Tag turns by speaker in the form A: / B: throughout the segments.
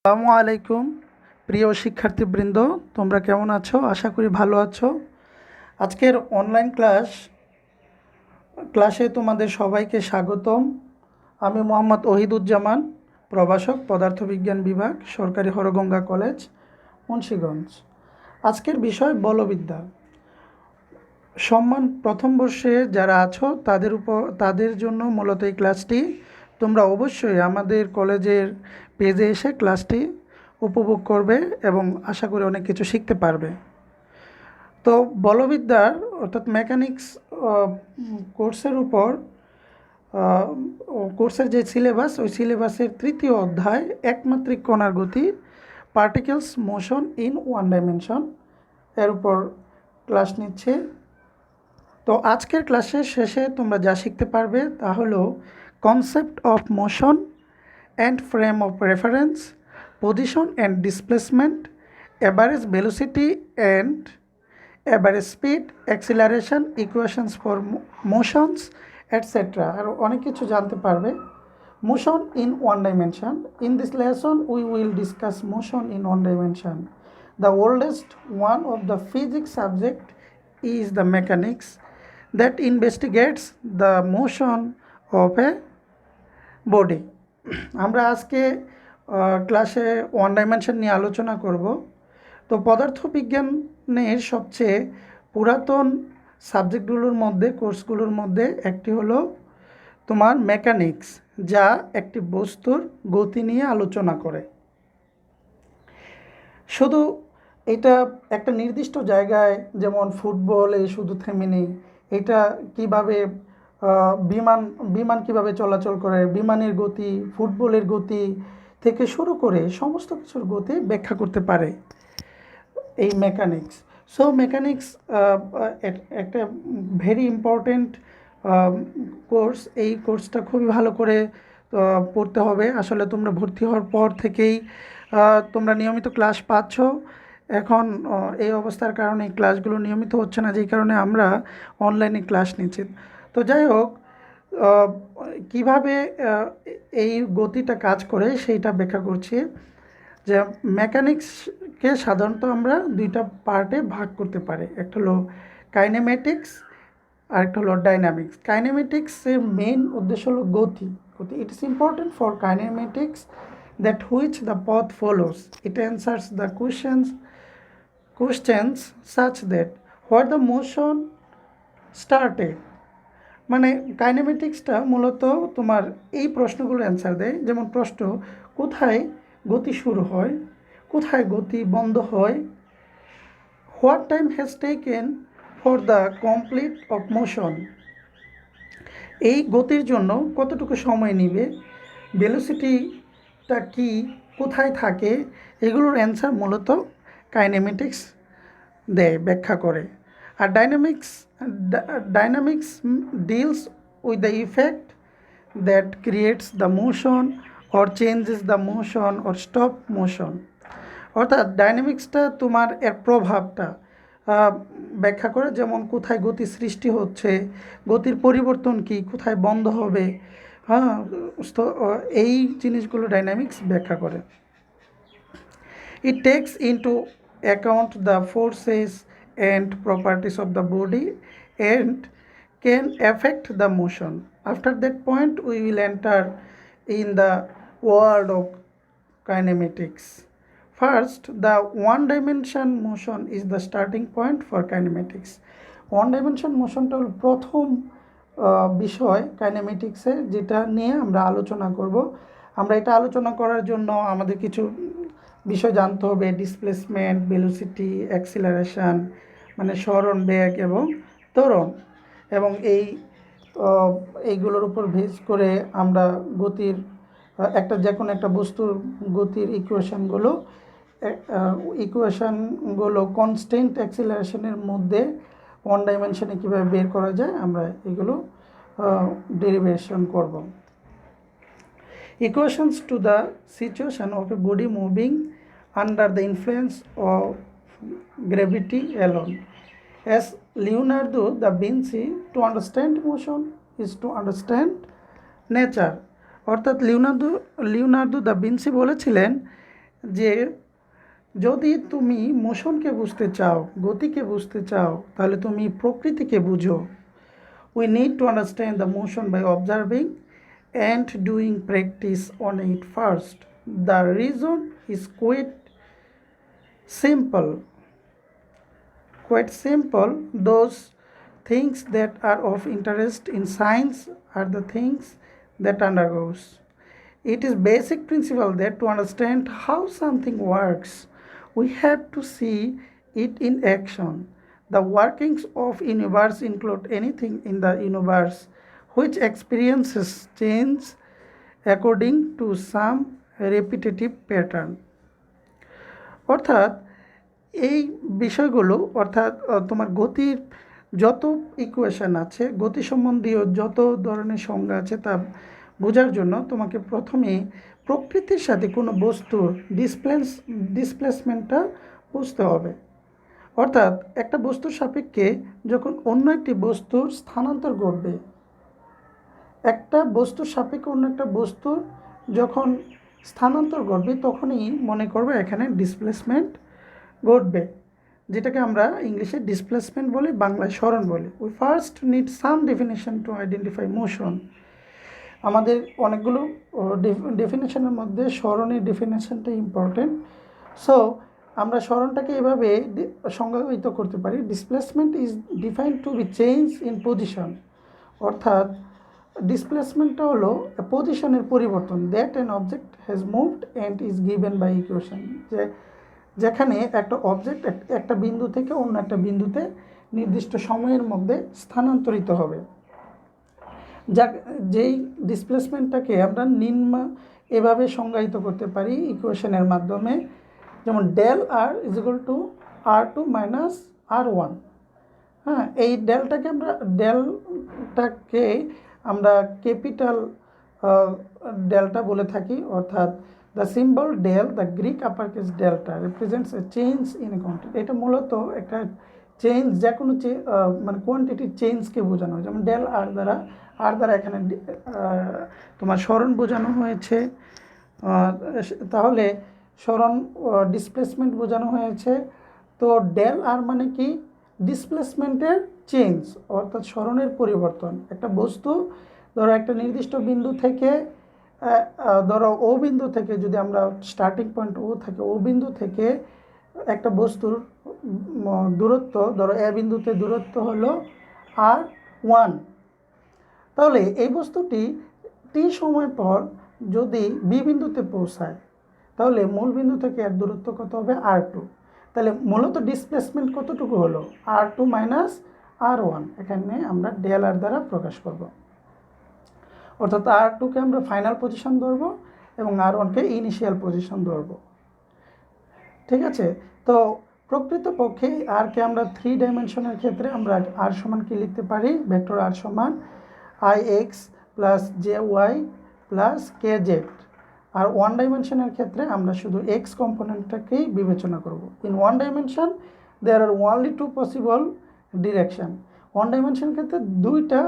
A: আসসালামু আলাইকুম প্রিয় শিক্ষার্থীবৃন্দ, তোমরা কেমন আছো? আশা করি ভালো আছো। আজকের অনলাইন ক্লাসে তোমাদের সবাইকে স্বাগতম। আমি মোহাম্মদ ওহিদুজ্জামান, প্রভাষক, পদার্থবিজ্ঞান বিভাগ, সরকারি হরগঙ্গা কলেজ, মুন্সিগঞ্জ। আজকের বিষয় বলবিদ্যা। সম্মান প্রথম বর্ষে যারা আছো তাদের জন্য মূলত এই ক্লাসটি। তোমরা অবশ্যই আমাদের কলেজের পেজে এসে ক্লাসটি উপভোগ করবে এবং আশা করি অনেক কিছু শিখতে পারবে। তো বলবিদ্যার অর্থাৎ মেকানিক্স কোর্সের উপর কোর্সের যে সিলেবাস, ওই সিলেবাসের তৃতীয় অধ্যায় একমাত্রিক কণার গতি, particles motion in one dimension, এর উপর ক্লাস নিচ্ছে। তো আজকের ক্লাসের শেষে তোমরা যা শিখতে পারবে তা হলো concept of motion and frame of reference, position and displacement, average velocity and average speed, acceleration, equations for motions, etcetera. আর অনেক কিছু জানতে পারবে। Motion in one dimension. In this lesson we will discuss motion in one dimension. The oldest one of the physics subject is the mechanics that investigates the motion of a body. আমরা আজকে ক্লাসে one dimension নিয়ে আলোচনা করব। তো পদার্থবিজ্ঞানের সবচেয়ে পুরাতন সাবজেক্টগুলোর মধ্যে, কোর্সগুলোর মধ্যে একটি হলো তোমার মেকানিক্স, যা একটি বস্তুর গতি নিয়ে আলোচনা করে। শুধু এটা একটা নির্দিষ্ট জায়গায়, যেমন ফুটবলে শুধু থেমে নেই, এটা কিভাবে বিমান কিভাবে চলাচল করে, বিমানের গতি, ফুটবলের গতি থেকে শুরু করে সমস্ত কিছুর গতি ব্যাখ্যা করতে পারে এই মেকানিক্স। সো মেকানিক্স একটা ভেরি ইম্পর্টেন্ট কোর্স। এই কোর্সটা খুবই ভালো করে পড়তে হবে। আসলে তোমরা ভর্তি হওয়ার পর থেকেই তোমরা নিয়মিত ক্লাস পাচ্ছ। এখন এই অবস্থার কারণে এই ক্লাসগুলো নিয়মিত হচ্ছে না, যেই কারণে আমরা অনলাইনে ক্লাস নিচ্ছি। তো যাই হোক, কিভাবে এই গতিটা কাজ করে সেইটা ব্যাখ্যা করছি। যে মেকানিক্সকে সাধারণত আমরা দুইটা পার্টে ভাগ করতে পারি, একটা হলো কাইনেমেটিক্স আর একটা হলো ডাইনামিক্স। কাইনেমেটিক্সের মেইন উদ্দেশ্য হলো গতি। It is important for kinematics that which the path follows. It answers the questions such that where the motion started. মানে কাইনেমেটিক্সটা মূলত তোমার এই প্রশ্নগুলো অ্যান্সার দেয়। যেমন প্রশ্ন, কোথায় গতি শুরু হয়, কোথায় গতি বন্ধ হয়, what time has taken for the complete of motion, এই গতির জন্য কতটুকু সময় নেবে, ভেলোসিটিটা কি, কোথায় থাকে, এগুলোর অ্যান্সার মূলত কাইনেমেটিক্স দেয়, ব্যাখ্যা করে। আর dynamics deals with the effect that creates the motion or changes the motion or stop motion. অর্থাৎ ডাইনামিক্সটা তোমার এর প্রভাবটা ব্যাখ্যা করে, যেমন কোথায় গতি সৃষ্টি হচ্ছে, গতির পরিবর্তন কি, কোথায় বন্ধ হবে, এই জিনিসগুলো ডাইনামিক্স ব্যাখ্যা করে। ইট tax into account the forces and properties of the body and can affect the motion. After that point we will enter in the world of kinematics. First, the one-dimension motion is the starting point for kinematics. One-dimension motionটা হল প্রথম বিষয় কাইনেমেটিক্সে, যেটা নিয়ে আমরা আলোচনা করব। আমরা এটা আলোচনা করার জন্য আমাদের কিছু বিষয় জানতে হবে: ডিসপ্লেসমেন্ট, ভেলোসিটি, অ্যাক্সিলারেশন, মানে সরণ, বেগ এবং ত্বরণ। এবং এইগুলোর উপর বেস করে আমরা গতির যে কোনো একটা বস্তুর গতির ইকুয়েশানগুলো কনস্ট্যান্ট অ্যাক্সিলারেশনের মধ্যে ওয়ান ডাইমেনশনে কীভাবে বের করা যায়, আমরা এগুলো ডেরিভেশন করব। Equations to the situation of A body moving under the influence of gravity alone. As Leonardo da Vinci, to understand motion is to understand nature. অর্থাৎ লিওনার্দো দ্য ভিঞ্চি বলেছিলেন যে যদি তুমি মোশনকে বুঝতে চাও, গতিকে বুঝতে চাও, তাহলে তুমি প্রকৃতিকে বুঝো। We need to understand the motion by observing and doing practice on it first. The reason is simple. Quite simple. Those things that are of interest in science are the things that undergoes. It is basic principle that to understand how something works, we have to see it in action. The workings of universe include anything in the universe which experiences change according to some repetitive pattern. অর্থাৎ এই বিষয়গুলো অর্থাৎ তোমার গতির যত equation আছে, গতি সম্বন্ধীয় যত ধরনের সংজ্ঞা আছে তা বোঝার জন্য তোমাকে প্রথমে প্রকৃতির সাথে কোনো বস্তুর ডিসপ্লেসমেন্টটা বুঝতে হবে। অর্থাৎ একটা বস্তুর সাপেক্ষে যখন অন্য একটি বস্তুর স্থানান্তর ঘটবে, একটা বস্তুর সাপেক্ষে অন্য একটা বস্তুর যখন স্থানান্তর ঘটবে তখনই মনে করবে এখানে ডিসপ্লেসমেন্ট ঘটবে, যেটাকে আমরা ইংলিশে ডিসপ্লেসমেন্ট বলি, বাংলায় সরণ বলি। We first need some definition to identify motion. আমাদের অনেকগুলো ডেফিনেশনের মধ্যে সরণের ডেফিনেশনটা ইম্পর্টেন্ট। সো আমরা সরণটাকে এভাবে সংজ্ঞায়িত করতে পারি, displacement is defined to be change in position. অর্থাৎ ডিসপ্লেসমেন্টটা হলো পজিশনের পরিবর্তন, that an object has moved and is given by equation. যেখানে একটা অবজেক্ট একটা বিন্দু থেকে অন্য একটা বিন্দুতে নির্দিষ্ট সময়ের মধ্যে স্থানান্তরিত হবে। যেই ডিসপ্লেসমেন্টটাকে আমরা এভাবে সংজ্ঞায়িত করতে পারি ইকুয়েশনের মাধ্যমে, যেমন del R is equal to R2 minus R1। হ্যাঁ, এই ডেলটাকে আমরা ক্যাপিটাল ডেল্টা বলে থাকি। অর্থাৎ the symbol del, the Greek upper case delta represents a change in a quantity. এটা মূলত একটা চেঞ্জ, যে কোনো মানে কোয়ান্টিটির চেঞ্জকে বোঝানো হয়। যেমন ডেল আর দ্বারা এখানে তোমার সরণ বোঝানো হয়েছে, তাহলে সরণ ডিসপ্লেসমেন্ট বোঝানো হয়েছে। তো ডেল আর মানে কি? ডিসপ্লেসমেন্টের চেঞ্জ, অর্থাৎ সরণের পরিবর্তন। একটা বস্তু ধরো একটা নির্দিষ্ট বিন্দু থেকে, ধরো ও বিন্দু থেকে, যদি আমরা স্টার্টিং পয়েন্ট ও থাকে, ও বিন্দু থেকে একটা বস্তুর দূরত্ব, ধরো এ বিন্দুতে দূরত্ব হলো R1, তাহলে এই বস্তুটি টি সময় পর যদি বি বিন্দুতে পৌঁছায়, তাহলে মূল বিন্দু থেকে এর দূরত্ব কত হবে? R2। তাহলে মূলত ডিসপ্লেসমেন্ট কতটুকু হলো? R2 minus R1। এখানে আমরা ডেল আর দ্বারা প্রকাশ করব। অর্থাৎ R2কে আমরা ফাইনাল পজিশন ধরবো এবং R1কে ইনিশিয়াল পজিশন ধরবো। ঠিক আছে? তো প্রকৃতপক্ষে আরকে আমরা 3 ডাইমেনশনের ক্ষেত্রে আমরা আর সমান কি লিখতে পারি? ভেক্টর আর সমান IX plus JY plus KZ। আর 1 ডাইমেনশনের ক্ষেত্রে আমরা শুধু X কম্পোনেন্টটাকেই বিবেচনা করব। In 1 dimension there are only 2 possible direction. 1 ডাইমেনশনের ক্ষেত্রে দুইটা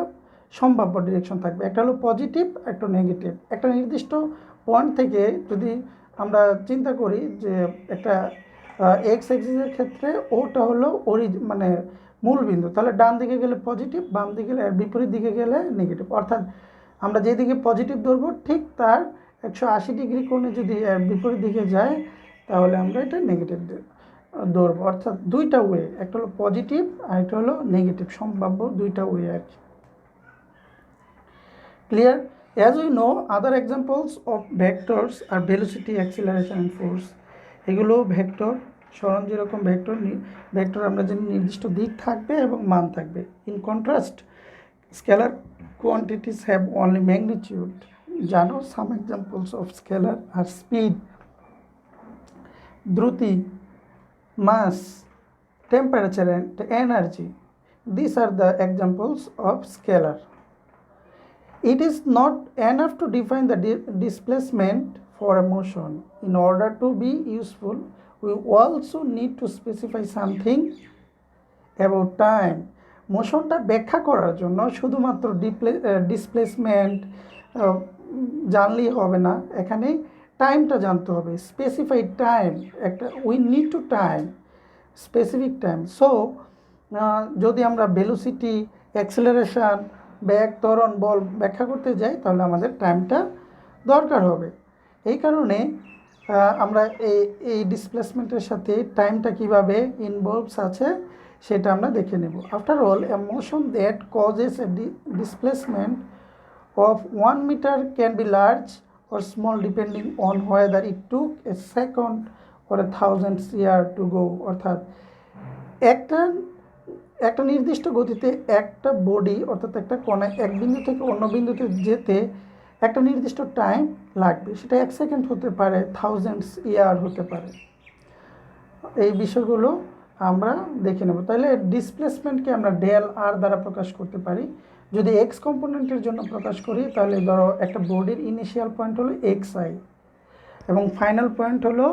A: সম্ভাব্য ডিরেকশন থাকবে, একটা হলো পজিটিভ, একটা নেগেটিভ। একটা নির্দিষ্ট পয়েন্ট থেকে যদি আমরা চিন্তা করি যে একটা এক্স এক্সিসের ক্ষেত্রে ওটা হলো মানে মূল বিন্দু, তাহলে ডান দিকে গেলে পজিটিভ, বাম দিকে গেলে বিপরীত দিকে গেলে নেগেটিভ। অর্থাৎ আমরা যেদিকে পজিটিভ ধরবো ঠিক তার 180 ডিগ্রি কোণে যদি বিপরীত দিকে যায় তাহলে আমরা এটা নেগেটিভ ধরবো। অর্থাৎ দুইটা ওয়ে, একটা হলো পজিটিভ আর একটা হলো নেগেটিভ, সম্ভাব্য দুইটা ওয়ে আর কি। Clear? As we know, other examples of vectors are velocity, acceleration and force. এগুলো ভেক্টর, সরণ যেরকম ভেক্টর আমরা জানি নির্দিষ্ট দিক থাকবে এবং মান থাকবে। In contrast, scalar quantities have only magnitude. জানো, some examples of scalar are speed, দ্রুতি, mass, temperature and energy. These are the examples of scalar. It is not enough to define the displacement for a motion. In order to be useful, we also need to specify something about time. মোশনটা ব্যাখ্যা করার জন্য শুধুমাত্র displacement জানলেই হবে না, এখানে টাইমটা জানতে হবে, স্পেসিফাইড টাইম, একটা we need to time, specific time. So যদি আমরা ভেলোসিটি, অ্যাক্সেলারেশন, বেগ, ত্বরণ, বল ব্যাখ্যা করতে যাই তাহলে আমাদের টাইমটা দরকার হবে। এই কারণে আমরা এই ডিসপ্লেসমেন্টের সাথে টাইমটা কীভাবে ইনভলভস আছে সেটা আমরা দেখে নেব। After all, A motion that causes A displacement of 1 meter can be large or small depending on whether it took a second or a thousand year to go। অর্থাৎ একটা নির্দিষ্ট গতিতে একটা বডি অর্থাৎ একটা কণা এক বিন্দু থেকে অন্য বিন্দুতে যেতে একটা নির্দিষ্ট টাইম লাগবে, সেটা 1 সেকেন্ড হতে পারে, থাউজেন্ডস ইয়ার হতে পারে। এই বিষয়গুলো আমরা দেখে নেব। তাহলে ডিসপ্লেসমেন্টকে আমরা ডেল আর দ্বারা প্রকাশ করতে পারি। যদি এক্স কম্পোনেন্টের জন্য প্রকাশ করি তাহলে ধরো একটা বডির ইনিশিয়াল পয়েন্ট হলো এক্স আই এবং ফাইনাল পয়েন্ট হলো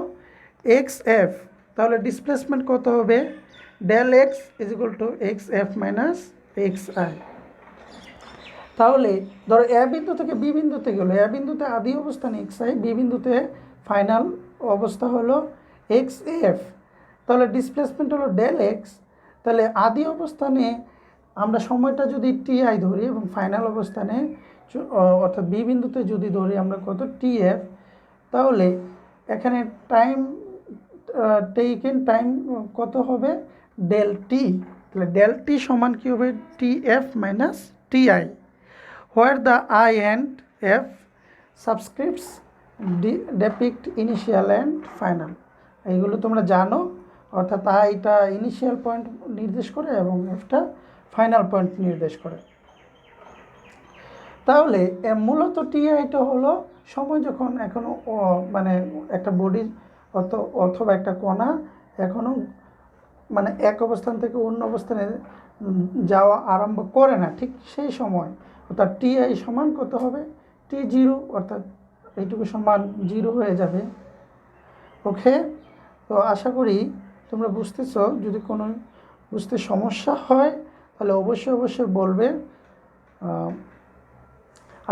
A: এক্স এফ, তাহলে ডিসপ্লেসমেন্ট কত হবে? Del X is equal to X F minus X I. তাহলে ধরো এ বিন্দু থেকে বি বিন্দুতে গেলো, এ বিন্দুতে আদি অবস্থান এক্স আই, বি বিন্দুতে ফাইনাল অবস্থা হলো এক্স এফ, তাহলে ডিসপ্লেসমেন্ট হলো ডেল এক্স। তাহলে আদি অবস্থানে আমরা সময়টা যদি টি আই ধরি এবং ফাইনাল অবস্থানে অর্থাৎ বি বিন্দুতে যদি ধরি আমরা কত টি এফ, তাহলে এখানে টাইম টেকেন টাইম কত হবে? Del T. তাহলে ডেল টি সমান কী হবে? T F minus T I, where the I and F subscripts depict initial and final. এইগুলো তোমরা জানো, অর্থাৎ আইটা ইনিশিয়াল পয়েন্ট নির্দেশ করে এবং এফটা ফাইনাল পয়েন্ট নির্দেশ করে। তাহলে মূলত টিআইটা হলো সময় যখন এখনও মানে একটা বডি অথবা একটা কণা এখনও মানে এক অবস্থান থেকে অন্য অবস্থানে যাওয়া আরম্ভ করে না, ঠিক সেই সময়, অর্থাৎ টিআই সমান কত হবে? টি জিরো, অর্থাৎ এইটুকু সমান জিরো হয়ে যাবে। ওকে, তো আশা করি তোমরা বুঝতেছো। যদি কোনো বুঝতে সমস্যা হয় তাহলে অবশ্যই বলবে।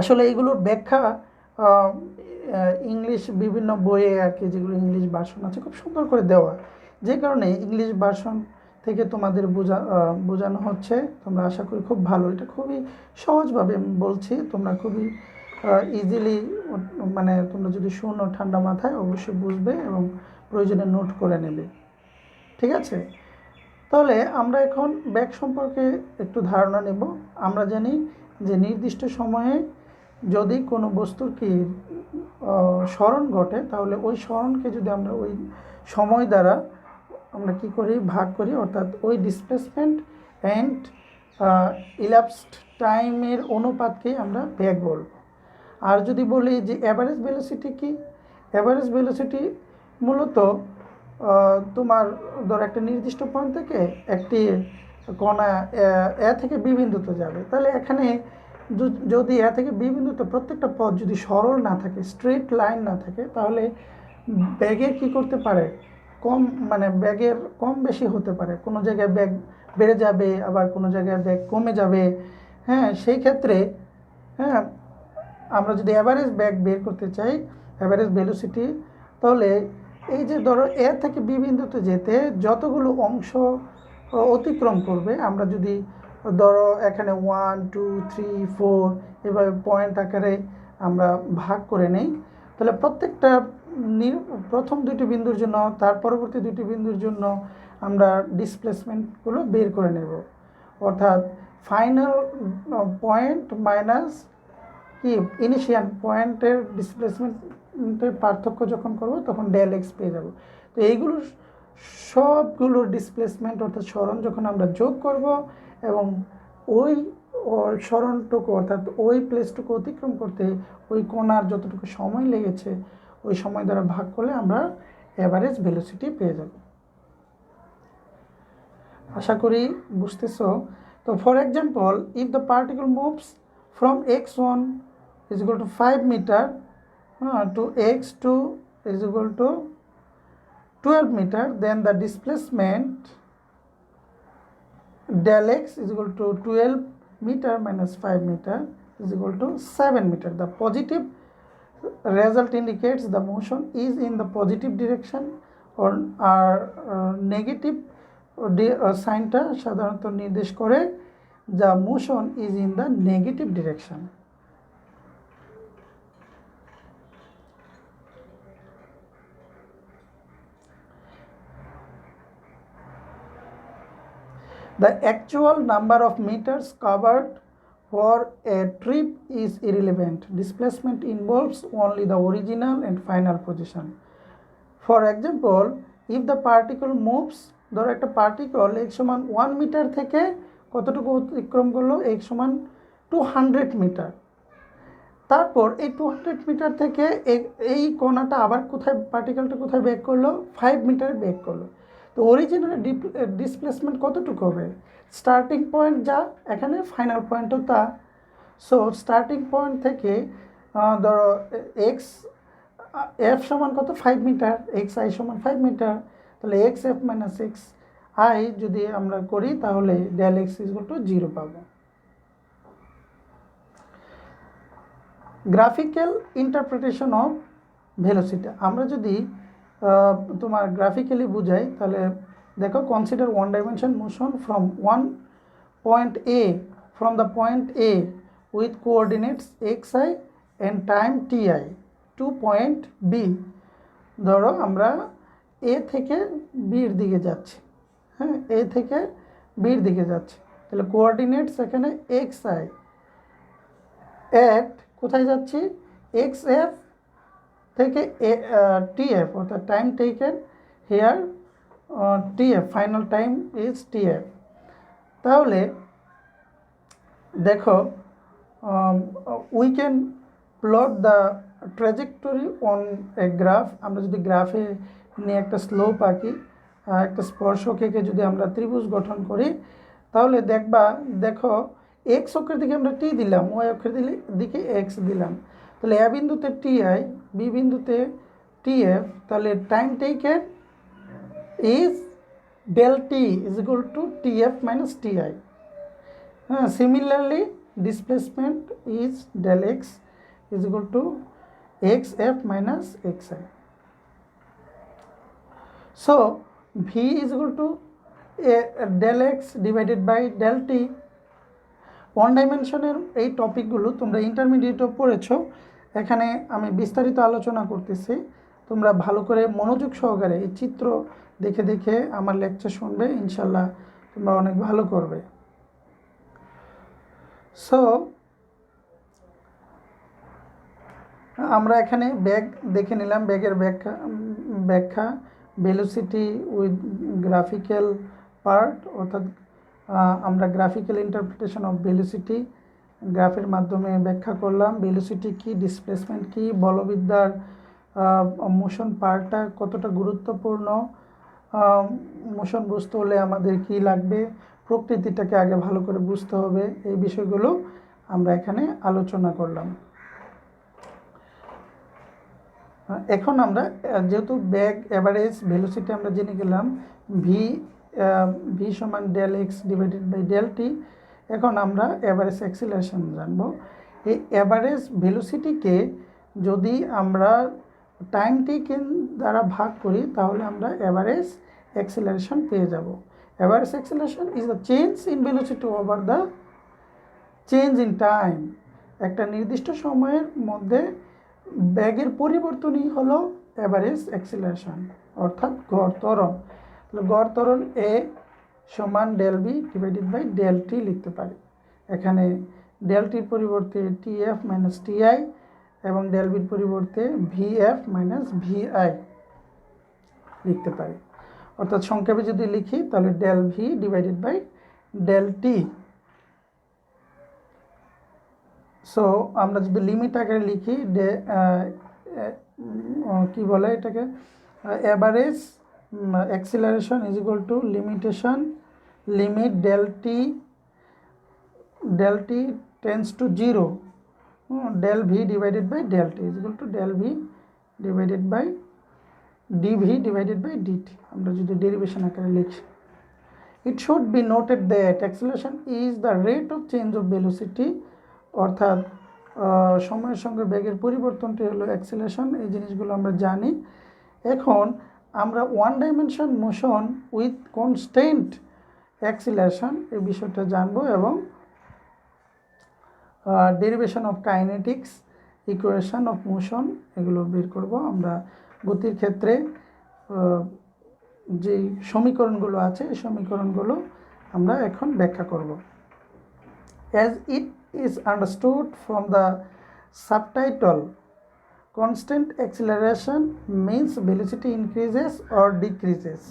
A: আসলে এইগুলোর ব্যাখ্যা ইংলিশ বিভিন্ন বইয়ে আর কি, যেগুলো ইংলিশ ভার্সন আছে খুব সুন্দর করে দেওয়া, যে কারণে ইংলিশ ভার্সন থেকে তোমাদের বোঝানো হচ্ছে। তোমরা আশা করি খুব ভালো, এটা খুবই সহজভাবে বলছি, তোমরা খুবই ইজিলি মানে তোমরা যদি শোনো ঠান্ডা মাথায় অবশ্যই বুঝবে এবং প্রয়োজনে নোট করে নেবে। ঠিক আছে, তাহলে আমরা এখন বেগ সম্পর্কে একটু ধারণা নেব। আমরা জানি যে নির্দিষ্ট সময়ে যদি কোনো বস্তুর কি স্মরণ ঘটে তাহলে ওই স্মরণকে যদি আমরা ওই সময় দ্বারা আমরা কি করি? ভাগ করি, অর্থাৎ ওই ডিসপ্লেসমেন্ট অ্যান্ড ইলাপসড টাইমের অনুপাতকে আমরা বেগ বলব। আর যদি বলি যে অ্যাভারেজ ভেলোসিটি কি? অ্যাভারেজ ভেলোসিটি মূলত তোমার ধর একটা নির্দিষ্ট পয়েন্ট থেকে একটি কণা এ থেকে বি বিন্দুতে যাবে, তাহলে এখানে যদি এ থেকে বি বিন্দুতে প্রত্যেকটা পথ যদি সরল না থাকে, স্ট্রেট লাইন না থাকে, তাহলে ব্যাগের কি করতে পারে? কম মানে ব্যাগের কম বেশি হতে পারে, কোনো জায়গায় ব্যাগ বেড়ে যাবে আবার কোনো জায়গায় ব্যাগ কমে যাবে। হ্যাঁ, সেই ক্ষেত্রে হ্যাঁ আমরা যদি অ্যাভারেজ ব্যাগ বের করতে চাই, অ্যাভারেজ ভেলোসিটি, তাহলে এই যে ধরো এ থেকে বি বিন্দুতে যেতে যতগুলো অংশ অতিক্রম করবে, আমরা যদি ধরো এখানে 1 2 3 4 এভাবে পয়েন্ট আকারে আমরা ভাগ করে নেই, তাহলে প্রত্যেকটা প্রথম দুটি বিন্দুর জন্য তার পরবর্তী দুটি বিন্দুর জন্য আমরা ডিসপ্লেসমেন্টগুলো বের করে নেব। অর্থাৎ ফাইনাল পয়েন্ট মাইনাস কি ইনিশিয়াল পয়েন্টের ডিসপ্লেসমেন্টের পার্থক্য যখন করব তখন ডেল এক্স পেয়ে যাব। তো এইগুলো সবগুলোর ডিসপ্লেসমেন্ট অর্থাৎ স্মরণ যখন আমরা যোগ করব এবং ওই স্মরণটুকু অর্থাৎ ওই প্লেসটুকু অতিক্রম করতে ওই কোণার যতটুকু সময় লেগেছে ওই সময় দ্বারা ভাগ করলে আমরা অ্যাভারেজ ভেলোসিটি পেয়ে যাব। আশা করি বুঝতেছো। তো for example, if the particle moves from x1 is equal to 5 meter to x2 is equal to 12 meter, then the displacement del x is equal to 12 meter minus 5 meter is equal to 7 meter. The positive result indicates the motion is in the positive direction or negative সাইনটা সাধারণত নির্দেশ করে the motion is in the negative direction. The actual number of meters covered for a trip is irrelevant. Displacement involves only the original and final position. For example, if the particle moves, ধরো একটা particle x সমান 1 metre থেকে কতটুকু অতিক্রম করলো, x সমান 200 metre. তারপর এই 200 মিটার থেকে এই কণাটা আবার কোথায়, পার্টিকেলটা কোথায় ব্যাক করলো, 5 মিটারে ব্যাক করলো। তো অরিজিনাল ডিসপ্লেসমেন্ট কতটুকু হবে, স্টার্টিং পয়েন্ট যা, এখানে ফাইনাল পয়েন্টও তা। সো স্টার্টিং পয়েন্ট থেকে ধরো এক্স এফ সমান কত, 5 মিটার, এক্স আই সমান 5 মিটার, তাহলে x F minus X I যদি আমরা করি তাহলে ডেল এক্স ইকুয়াল টু 0 পাবো। গ্রাফিক্যাল ইন্টারপ্রিটেশন অফ ভেলোসিটি, আমরা যদি তোমার গ্রাফিক্যালি বুঝাই তাহলে দেখো, consider one dimension motion from one point A, from the point A with coordinates X I and time T I to point B. ধরো আমরা এ থেকে বির দিকে যাচ্ছি, হ্যাঁ, এ থেকে বির দিকে যাচ্ছি, তাহলে কোঅর্ডিনেটস এখানে এক্স আই এট কোথায় যাচ্ছি, এক্স এফ থেকে টি এফ, অর্থাৎ time taken here T F, final time is T F. তাহলে দেখো, we can plot the trajectory on a graph. আমরা যদি গ্রাফে নিয়ে একটা স্লোপ আঁকি, একটা স্পর্শক এঁকে যদি আমরা ত্রিভুজ গঠন করি, তাহলে দেখো এক্স অক্ষের দিকে আমরা টি দিলাম, ওয়াই অক্ষের দিকে এক্স দিলাম, তাহলে এ বিন্দুতে টি আই, বি বিন্দুতে টি এফ, তাহলে time taken is del T is equal to T F minus T I. হ্যাঁ, similarly displacement is del X is equal to X F minus X I. So V is equal to del X divided by del T. One ডাইমেনশনের এই টপিকগুলো তোমরা ইন্টারমিডিয়েটও পড়েছ, এখানে আমি বিস্তারিত আলোচনা করতেছি, তোমরা ভালো করে মনোযোগ সহকারে এই চিত্র দেখে দেখে আমার লেকচার শুনবে, ইনশাল্লাহ তোমরা অনেক ভালো করবে। সো আমরা এখানে ব্যাগ দেখে নিলাম, ব্যাগের ব্যাখ্যা ভেলোসিটি উইথ গ্রাফিক্যাল পার্ট, অর্থাৎ আমরা গ্রাফিক্যাল ইন্টারপ্রিটেশন অফ ভেলোসিটি গ্রাফের মাধ্যমে ব্যাখ্যা করলাম। ভেলোসিটি কি, ডিসপ্লেসমেন্ট কি, বলবিদ্যার মোশন পার্টটা কতটা গুরুত্বপূর্ণ, মোশন বুঝতে হলে আমাদের কি লাগবে, প্রকৃতিটাকে আগে ভালো করে বুঝতে হবে, এই বিষয়গুলো আমরা এখানে আলোচনা করলাম। এখন আমরা যেহেতু ব্যাগ অ্যাভারেজ ভেলোসিটি আমরা জেনে গেলাম, ভি সমান del X divided by del T, এখন আমরা অ্যাভারেজ অ্যাক্সিলারেশন জানবো। এই অ্যাভারেজ ভেলোসিটিকে যদি আমরা টাইম টেকেন দ্বারা ভাগ করি তাহলে আমরা অ্যাভারেজ অ্যাক্সিলারেশন পেয়ে যাব। Average acceleration is the change in velocity over the change in time. একটা নির্দিষ্ট সময়ের মধ্যে ব্যাগের পরিবর্তনই হলো অ্যাভারেজ অ্যাক্সিলারেশন, অর্থাৎ গড় ত্বরণ। গড় ত্বরণ এ সমান del v divided by del t লিখতে পারি। এখানে ডেল টির পরিবর্তে t F minus T i এবং ডেল বির পরিবর্তে v f minus v i লিখতে পারি। অর্থাৎ সংক্ষেপে যদি লিখি তাহলে del v divided by del t. So আমরা যদি লিমিট আকারে লিখি, কি বলে এটাকে, average acceleration is equal to limit del t tends to 0, del v divided by del T is equal to del v divided by dv divided by dt, আমরা যদি derivation আকারে লিখি। It should be noted that acceleration is the rate of change of velocity, অর্থাৎ সময়ের সঙ্গে বেগের পরিবর্তনটি হলো অ্যাক্সিলারেশন। এই জিনিসগুলো আমরা জানি। এখন আমরা one dimension motion with constant acceleration এই বিষয়টা জানবো এবং derivation of kinetics, equation of motion এগুলো বের করব। আমরা গতির ক্ষেত্রে যে সমীকরণগুলো আছে এই সমীকরণগুলো আমরা এখন ব্যাখ্যা করব। As it is understood from the subtitle, constant acceleration means velocity increases or decreases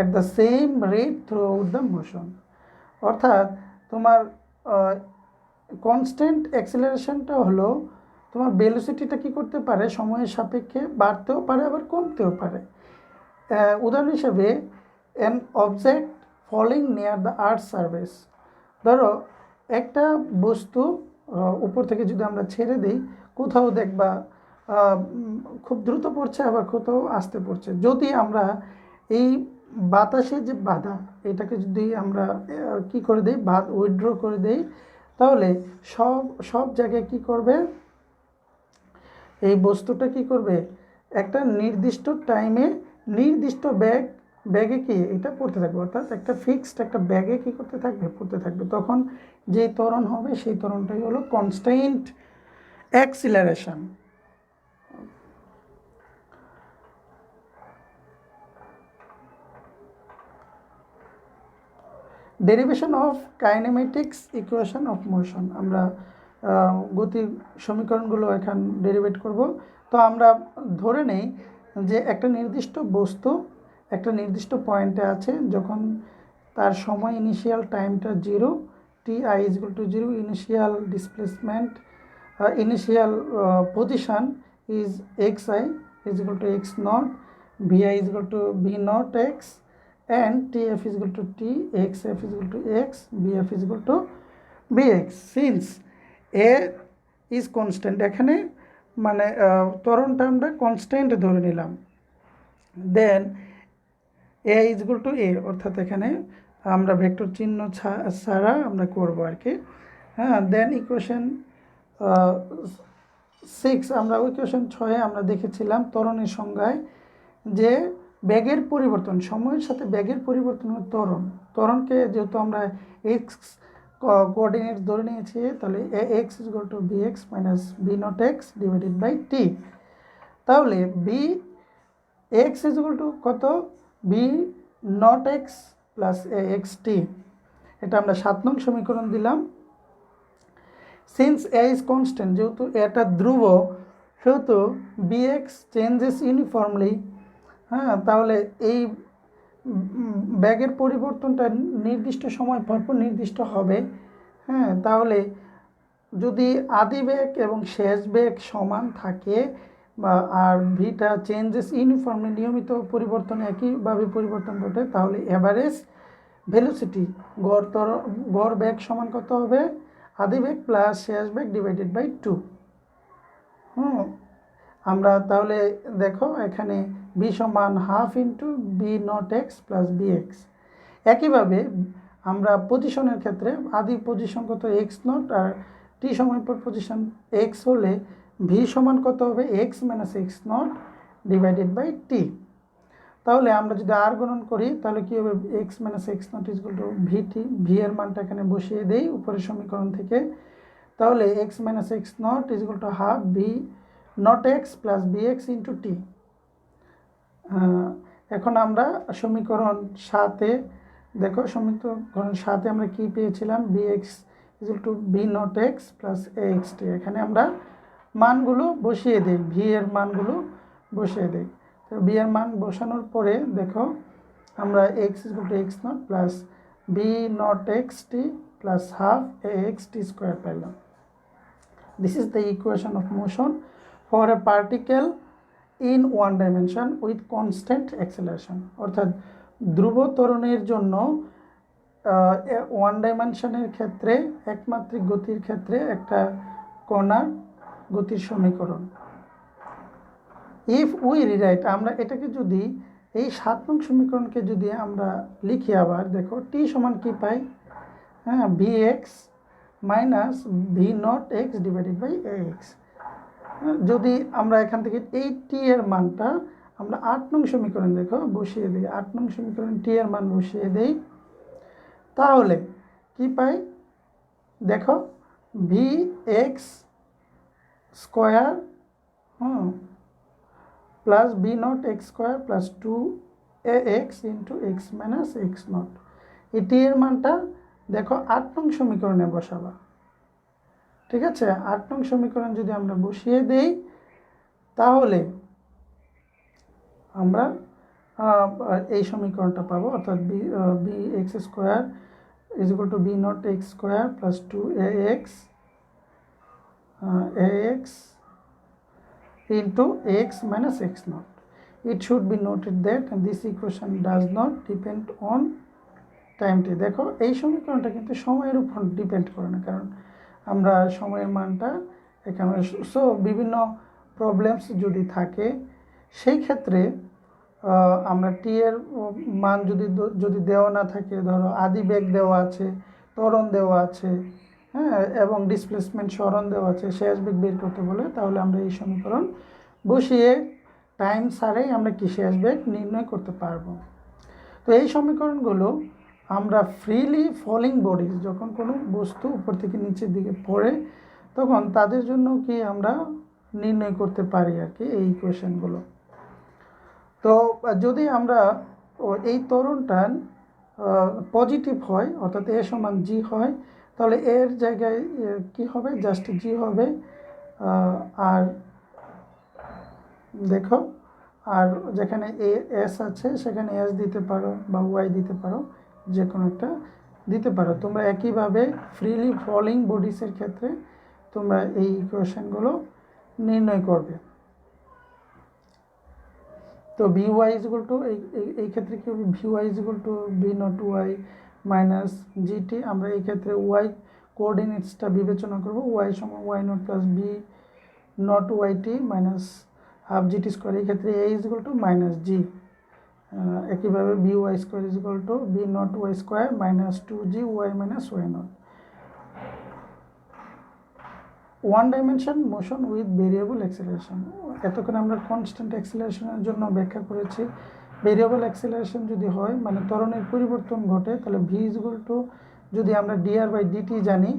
A: at the same rate throughout the motion. অর্থাৎ তোমার কনস্ট্যান্ট অ্যাক্সিলারেশনটা হলো তোমার ভেলোসিটিটা কী করতে পারে, সময়ের সাপেক্ষে বাড়তেও পারে আবার কমতেও পারে। উদাহরণ হিসেবে an object falling near the earth surface, ধরো একটা বস্তু উপর থেকে যদি আমরা ছেড়ে দিই, কোথাও দেখবা খুব দ্রুত পড়ছে আবার কোথাও আস্তে পড়ছে। যদি আমরা এই বাতাসে যে বাধা এটাকে যদি আমরা কি করে দিই, উইথড্র করে দিই, তাহলে সব জায়গায় কি করবে, এই বস্তুটা কি করবে, একটা নির্দিষ্ট টাইমে নির্দিষ্ট ব্যাগে কি এটা পড়তে থাকবে। অর্থাৎ একটা ফিক্সড একটা ব্যাগে কি করতে থাকবে, পড়তে থাকবে। তখন যে ত্বরণ হবে সেই ত্বরণটাই হলো constant acceleration. Derivation of kinematics, equation of motion. আমরা গতির সমীকরণগুলো এখন ডেরিভেট করব। তো আমরা ধরে নেই যে একটা নির্দিষ্ট বস্তু একটা নির্দিষ্ট পয়েন্টে আছে, যখন তার সময় ইনিশিয়াল টাইমটা 0, ti is equal to 0, initial displacement initial position is xi is equal to x naught, vi is equal to v naught x, and tf is equal to t, xf is equal to x, bf is equal to bx. Since a is constant, এখানে মানে ত্বরণটা আমরা constant ধরে নিলাম, দেন a is equal to a, অর্থাৎ এখানে আমরা vector চিহ্ন ছাড়া আমরা করবো আর কি। হ্যাঁ, দেন ইকুয়েশন 6, আমরা ইকুয়েশন 6 আমরা দেখেছিলাম ত্বরণের সংজ্ঞায় যে বেগের পরিবর্তন, সময়ের সাথে বেগের পরিবর্তন হলো ত্বরণ। ত্বরণকে যেহেতু আমরা এক্স কোঅর্ডিনেট ধরে নিয়েছি, তাহলে ax is equal to bx minus b naught x divided by t। তাহলে bx is equal to কত, b naught x plus axt। এটা আমরা 7 নং সমীকরণ দিলাম। সিন্স a is constant, যেহেতু এটা ধ্রুব, সেহেতু bx চেঞ্জেস ইউনিফর্মলি। হ্যাঁ, তাহলে এই ব্যাগের পরিবর্তনটা নির্দিষ্ট সময় পরপর নির্দিষ্ট হবে। হ্যাঁ, তাহলে যদি আদি বেগ এবং শেষ বেগ সমান থাকে বা আর ভিটা চেঞ্জেস ইউনিফর্মলি, নিয়মিত পরিবর্তন একইভাবে পরিবর্তন ঘটে, তাহলে এভারেজ ভেলোসিটি গড় বেগ সমান কত হবে, আদি বেগ প্লাস শেষ বেগ ডিভাইডেড বাই 2। আমরা তাহলে দেখো এখানে b সমান half into v not x plus B x. একইভাবে আমরা পজিশনের ক্ষেত্রে আদি পজিশন কত এক্স নট, আর টি সময় পর পজিশন এক্স হলে ভি সমান কত হবে, X minus x nought divided by T. তাহলে আমরা যদি আর গণন করি তাহলে কী হবে, X minus x nought is equal to VT, V এর মানটা এখানে বসিয়ে দেই উপরের সমীকরণ থেকে। তাহলে X minus x nought is equal to half V not x plus B X into T. এখন আমরা সমীকরণ 7-এ দেখো, সমীকরণ 7-এ আমরা কি পেয়েছিলাম, V X is equal to B not x plus A X T. এখানে আমরা মানগুলো বসিয়ে দিই, ভি এর মানগুলো বসিয়ে দিই। তো বি এর মান বসানোর পরে দেখো আমরা X is equal to X nought plus B not X T plus half A X T square পেলাম। This is the equation of motion for a particle in one dimension with constant acceleration. অর্থাৎ ধ্রুব ত্বরণের জন্য one ডাইমেনশনের ক্ষেত্রে, একমাত্রিক গতির ক্ষেত্রে একটা কণার গতির সমীকরণ। ইফ উই রিরাইট, আমরা এটাকে যদি এই 7 নং সমীকরণকে যদি আমরা লিখি আবার, দেখো টি সমান কি পাই, হ্যাঁ, v x minus v not x divided by a x. যদি আমরা এখান থেকে এই টি এর মানটা আমরা 8 নং সমীকরণ দেখো বসিয়ে দিই, 8 নং সমীকরণ টি এর মান বসিয়ে দিই, তাহলে কি পাই দেখো, v x square plus B not x square plus 2 ax into x minus x naught. এই টি এর মানটা দেখো 8 নং সমীকরণে বসাবা, ঠিক আছে। 8 নং সমীকরণ যদি আমরা বসিয়ে দেই তাহলে আমরা এই সমীকরণটা পাবো, অর্থাৎ v x square is equal to B not x square plus 2ax into x minus x naught. It should be noted that this equation does not depend on time t। দেখো এই সমীকরণটা কিন্তু সময়ের উপর ডিপেন্ড করে না, কারণ আমরা সময়ের মানটা এখানে বিভিন্ন প্রবলেমস যদি থাকে সেই ক্ষেত্রে আমরা টি এর মান যদি দেওয়া না থাকে, ধরো আদি বেগ দেওয়া আছে, ত্বরণ দেওয়া আছে, হ্যাঁ, এবং ডিসপ্লেসমেন্ট সরণ দেওয়া আছে, শেষ বেগ বের করতে বলে, তাহলে আমরা এই সমীকরণ বসিয়ে টাইম ছাড়াই আমরা কি শেষ বেগ নির্ণয় করতে পারবো। তো এই সমীকরণগুলো আমরা ফ্রিলি ফলিং বডিজ, যখন কোনো বস্তু উপর থেকে নিচের দিকে পড়ে তখন তাদের জন্য কি আমরা নির্ণয় করতে পারি আর কি এই ইকুয়েশনগুলো। তো যদি আমরা এই ত্বরণটা পজিটিভ হয়, অর্থাৎ এ সমান জি হয়, তাহলে এর জায়গায় কি হবে, জাস্ট জি হবে। আর দেখো, আর যেখানে এ এস আছে সেখানে এস দিতে পারো বা ওয়াই দিতে পারো, যে কোনো একটা দিতে পারো। তোমরা একইভাবে ফ্রিলি ফলিং বডিসের ক্ষেত্রে তোমরা এই ইকুয়েশনগুলো নির্ণয় করবে। তো v y is equal to এই ক্ষেত্রে কি হবে, v y is equal to v naught y minus gt. আমরা এই ক্ষেত্রে ওয়াই কোঅর্ডিনেটসটা বিবেচনা করব, ওয়াই সমান y naught plus B naught y t minus half gt square. এই ক্ষেত্রে a is equal to minus g. একইভাবে v y square is equal to B naught y square minus 2g y minus y naught. One dimension motion with variable acceleration. এতক্ষণ আমরা constant অ্যাক্সেলারেশনের জন্য ব্যাখ্যা করেছি। Variable acceleration যদি হয় মানে ত্বরণের পরিবর্তন ঘটে, তাহলে ভি ইজ ইকুয়াল টু, যদি আমরা ডিআর বাই ডিটি জানি,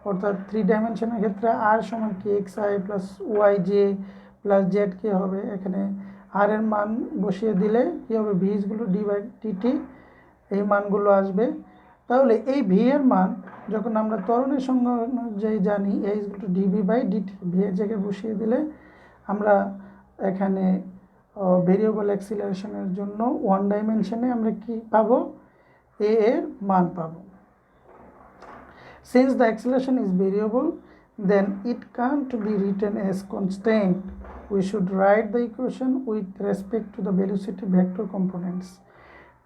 A: অর্থাৎ 3 ডাইমেনশনের ক্ষেত্রে আর সমান কি X I plus Y J plus Z K হবে। এখানে আর এর মান বসিয়ে দিলে কী হবে, V is equal to D by DT, এই মানগুলো আসবে। তাহলে এই ভি এর মান যখন আমরা ত্বরণের সংজ্ঞা অনুযায়ী জানি, A is equal to DV by DT, V এর জায়গায় বসিয়ে দিলে আমরা এখানে ভেরিয়েবল অ্যাক্সিলারেশনের জন্য ওয়ান ডাইমেনশনে আমরা কি পাবো, এ এর মান পাবো। Since the acceleration is variable, then it can't be written as constant. We should write the equation with respect to the velocity vector components,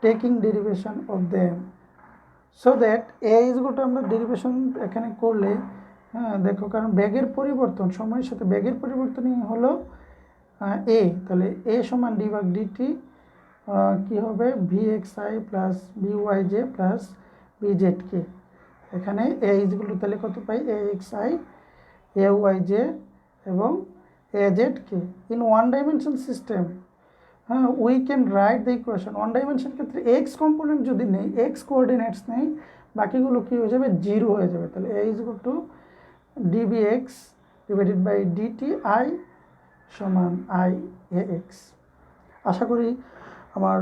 A: taking derivation of them, so that a is equal to আমরা derivation এখানে করলে, হ্যাঁ দেখো, কারণ বেগের পরিবর্তন, সময়ের সাথে বেগের পরিবর্তনই হলো এ, তাহলে এ সমান ডি ভাগ ডিটি কী হবে, V X I plus V Y J plus V Z K. এখানে এ ইজ ইকুয়াল টু তাহলে কত পাই, A X I, A Y J এবং A Z K in one dimension system. হ্যাঁ, we can write the equation. One dimension ক্ষেত্রে X component যদি নেই, x coordinates নেই, বাকিগুলো কী হয়ে যাবে, জিরো হয়ে যাবে। তাহলে A is equal to DV X divided by DT I সমান আই এ এক্স। আশা করি আমার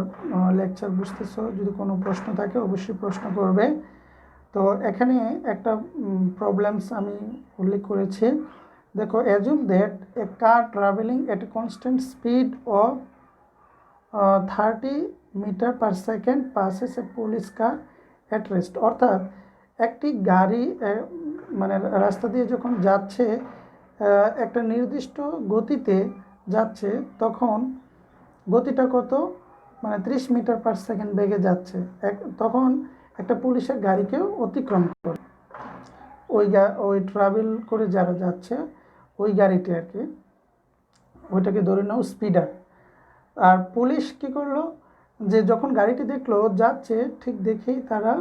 A: লেকচার বুঝতেছো। যদি কোনো প্রশ্ন থাকে অবশ্যই প্রশ্ন করবে। তো এখানে একটা প্রবলেমস আমি উল্লেখ করেছি, দেখো, assume that a car travelling at a constant speed of 30 metre per second passes a police car at rest. অর্থাৎ একটি গাড়ি মানে রাস্তা দিয়ে যখন যাচ্ছে, একটা নির্দিষ্ট গতিতে যাচ্ছে, তখন গতিটা কত, মানে 30 মিটার পার সেকেন্ড বেগে যাচ্ছে, তখন একটা পুলিশের গাড়িকেও অতিক্রম করে, ওই ট্রাভেল করে যারা যাচ্ছে ওই গাড়িটি আর কি, ওইটাকে ধরে নাও স্পিডার। আর পুলিশ কি করলো, যে যখন গাড়িটি দেখলো যাচ্ছে, ঠিক দেখেই তারা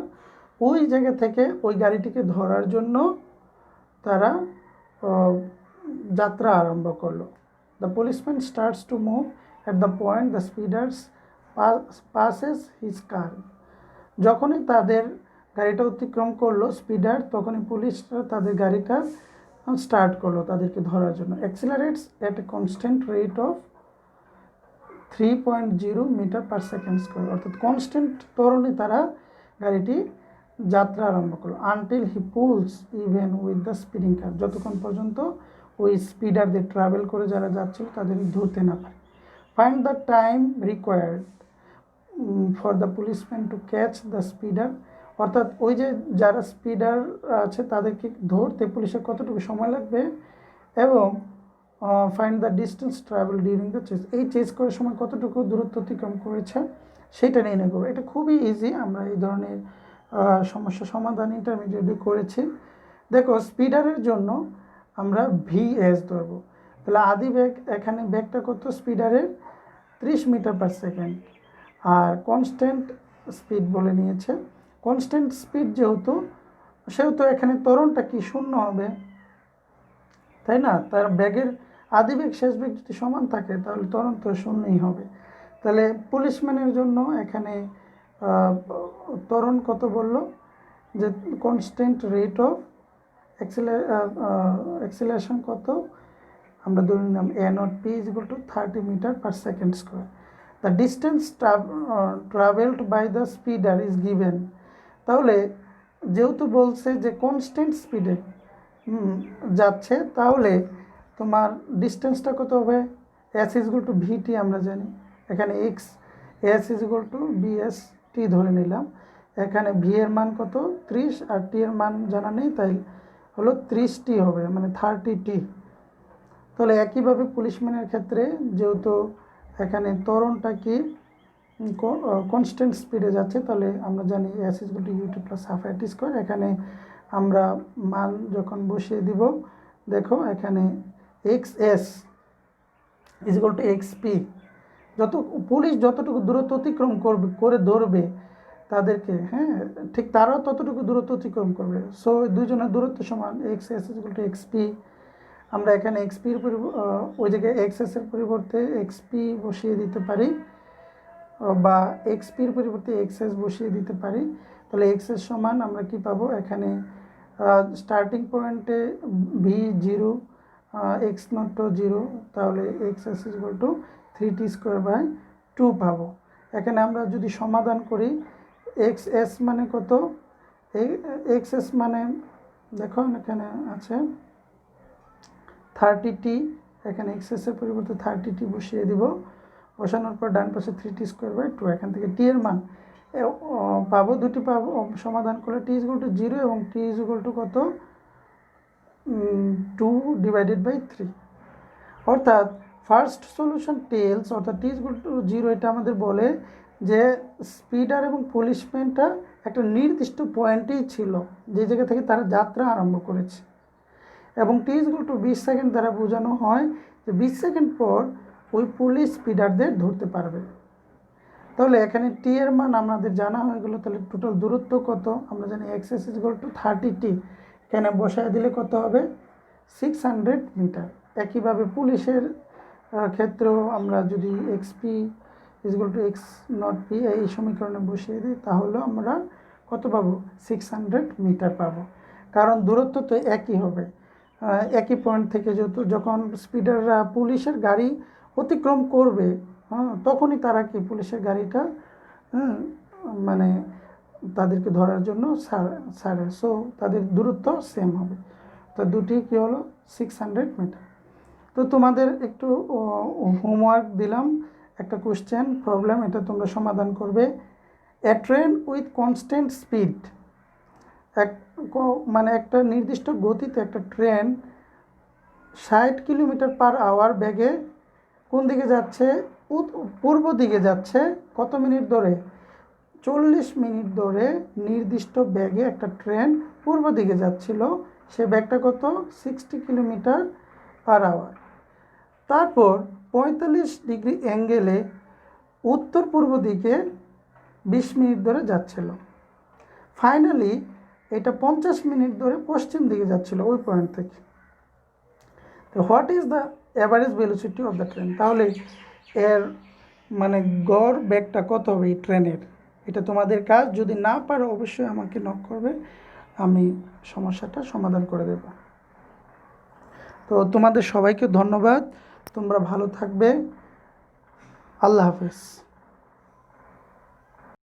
A: ওই জায়গা থেকে ওই গাড়িটিকে ধরার জন্য তারা যাত্রা আরম্ভ করলো। The policeman starts to move at the point the speeders passes his car. যখনই তাদের গাড়িটা অতিক্রম করলো স্পিডার, তখনই পুলিশরা তাদের গাড়িটা স্টার্ট করলো তাদেরকে ধরার জন্য। Accelerates at a constant rate of 3.0 metre per second square, অর্থাৎ কনস্ট্যান্ট ত্বরণে তারা গাড়িটি যাত্রা আরম্ভ করলো। Until he pulls even with the speeding car, যতক্ষণ পর্যন্ত ওই স্পিডারদের ট্রাভেল করে যারা যাচ্ছিল তাদের ধরতে না পারে। Find the time required for the policeman to catch the speeder, অর্থাৎ ওই যে যারা স্পিডার আছে তাদেরকে ধরতে পুলিশের কতটুকু সময় লাগবে, এবং find the distance travel during the chase, এই চেস করার সময় কতটুকু দূরত্ব অতিক্রম করেছে সেটা নির্ণয় করবো। এটা খুবই ইজি, আমরা এই ধরনের সমস্যা সমাধান ইন্টারমিডিয়েটে করেছি। দেখো স্পিডারের জন্য আমরা ভিএস ধরবো, তাহলে আদি বেগ, এখানে বেগটা কত স্পিডারের 30 মিটার পার সেকেন্ড, আর কনস্ট্যান্ট স্পিড বলে নিয়েছে। কনস্ট্যান্ট স্পিড যেহেতু, সেহেতু এখানে ত্বরণটা কি শূন্য হবে, তাই না? তার ব্যাগের আদি বেগ শেষ বেগ যদি সমান থাকে তাহলে ত্বরণ তো শূন্যই হবে। তাহলে পুলিশম্যানের জন্য এখানে ত্বরণ কত বলল, যে কনস্ট্যান্ট রেট অফ অ্যাক্সিলারেশন কত, আমরা ধরে নিলাম a0p = 30 metre per second square. The distance travelled by the speeder is given, তাহলে যেহেতু বলছে যে কনস্ট্যান্ট স্পিডে যাচ্ছে, তাহলে তোমার ডিস্টেন্সটা কত হবে, s = vt আমরা জানি, এখানে x s = bst ধরে নিলাম, এখানে v এর মান কত 30 আর t এর মান জানা নেই, তাই হলো 30t হবে, মানে 30t। তাহলে একইভাবে পুলিশম্যানের ক্ষেত্রে যেহেতু এখানে ত্বরণটা কি কনস্ট্যান্ট স্পিডে যাচ্ছে, তাহলে আমরা জানি s = ut + ½ t²। এখানে আমরা মান যখন বসিয়ে দিব, দেখো এখানে xs = xp, পুলিশ যতটুকু দূরত্ব অতিক্রম করে ধরবে তাদেরকে, হ্যাঁ ঠিক তারাও ততটুকু দূরত্ব অতিক্রম করবে। সো দুইজনের দূরত্ব সমান, xs = xp। আমরা এখানে xpর ওই জায়গায় xs এর পরিবর্তে xp বসিয়ে দিতে পারি, বা xpর পরিবর্তে xs বসিয়ে দিতে পারি। তাহলে xs সমান আমরা কি পাবো, এখানে স্টার্টিং পয়েন্টে v0 x0 0, তাহলে xs = 3t²/2 পাবো। এখানে আমরা যদি সমাধান করি, xs মানে কত, xs মানে দেখো এখানে আছে 30t, এখানে xs এর পরিবর্তে 30t বসিয়ে দিব, বসানোর পর ডান পাশে 3t²/2, এখান থেকে t এর মান পাবো, দুটি পাবো সমাধান করলে, t = 0 এবং t = কত 2/3। অর্থাৎ ফার্স্ট সলিউশন টেলস, অর্থাৎ t = 0 এটা আমাদের বলে যে স্পিডার এবং পুলিশম্যানটা একটা নির্দিষ্ট পয়েন্টেই ছিল, যে জায়গা থেকে তারা যাত্রা আরম্ভ করেছে, এবং t = 20 সেকেন্ড দ্বারা বোঝানো হয় যে 20 সেকেন্ড পর ওই পুলিশ স্পিডারদের ধরতে পারবে। তাহলে এখানে t এর মান আমাদের জানা হয়ে গেল। তাহলে টোটাল দূরত্ব কত, আমরা জানি xs = 30t, এখানে বসায় দিলে কত হবে 600 মিটার। একইভাবে পুলিশের ক্ষেত্রেও আমরা যদি xp = x0p এই সমীকরণে বসিয়ে দিই, তাহলে আমরা কত পাবো, 600 মিটার পাবো, কারণ দূরত্ব তো একই হবে, একই পয়েন্ট থেকে যেহেতু যখন স্পিডাররা পুলিশের গাড়ি অতিক্রম করবে, তখনই তারা কি পুলিশের গাড়িটা মানে তাদেরকে ধরার জন্য ছাড়ে, সো তাদের দূরত্ব সেম হবে। তো দুটি কি হলো 600 মিটার। তো তোমাদের একটু হোমওয়ার্ক দিলাম, একটা কোশ্চেন প্রবলেম, এটা তোমরা সমাধান করবে। এ ট্রেন উইথ কনস্ট্যান্ট স্পিড, মানে একটা নির্দিষ্ট গতিতে একটা ট্রেন 60 কিলোমিটার/আওয়ার বেগে কোন দিকে যাচ্ছে, পূর্ব দিকে যাচ্ছে, কত মিনিট ধরে, 40 মিনিট ধরে নির্দিষ্ট বেগে একটা ট্রেন পূর্ব দিকে যাচ্ছিল, সে বেগটা কত 60 কিলোমিটার/আওয়ার। তারপর 45 ডিগ্রি অ্যাঙ্গেলে উত্তর পূর্ব দিকে 20 মিনিট ধরে যাচ্ছিল। ফাইনালি এটা 50 মিনিট ধরে পশ্চিম দিকে যাচ্ছিল ওই পয়েন্ট থেকে। তো what is the average velocity of the train, তাহলে এর মানে গড় বেগটা কত হবে এই ট্রেনের? এটা তোমাদের কাজ, যদি না পারো অবশ্যই আমাকে নক করবে, আমি সমস্যাটা সমাধান করে দেব। তো তোমাদের সবাইকে ধন্যবাদ, তোমরা ভালো থাকবে, আল্লাহ হাফেজ।